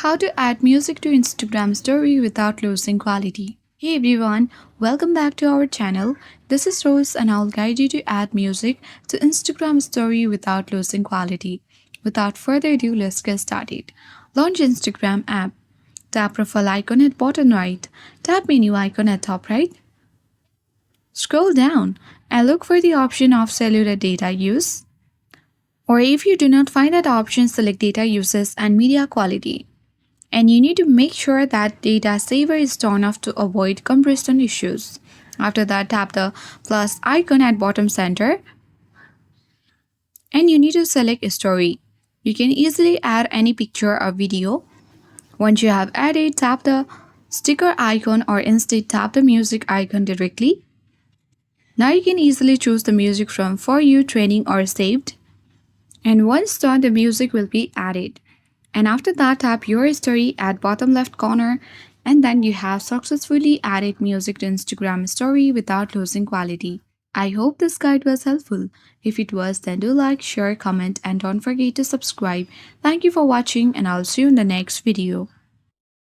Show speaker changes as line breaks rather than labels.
How to add music to Instagram story without losing quality. Hey everyone, welcome back to our channel. This is Rose and I'll guide you to add music to Instagram story without losing quality. Without further ado, let's get started. Launch Instagram app. Tap profile icon at bottom right. Tap menu icon at top right. Scroll down and look for the option of cellular data use. Or if you do not find that option, select data uses and media quality. And you need to make sure that data saver is turned off to avoid compression issues. After that, tap the plus icon at bottom center and you need to select story. You can easily add any picture or video. Once you have added, tap the sticker icon or instead tap the music icon directly. Now you can easily choose the music from For You, Training or Saved. And once done, the music will be added. And after that, tap your story at bottom left corner and then you have successfully added music to Instagram story without losing quality. I hope this guide was helpful. If it was, then do like, share, comment and don't forget to subscribe. Thank you for watching and I'll see you in the next video.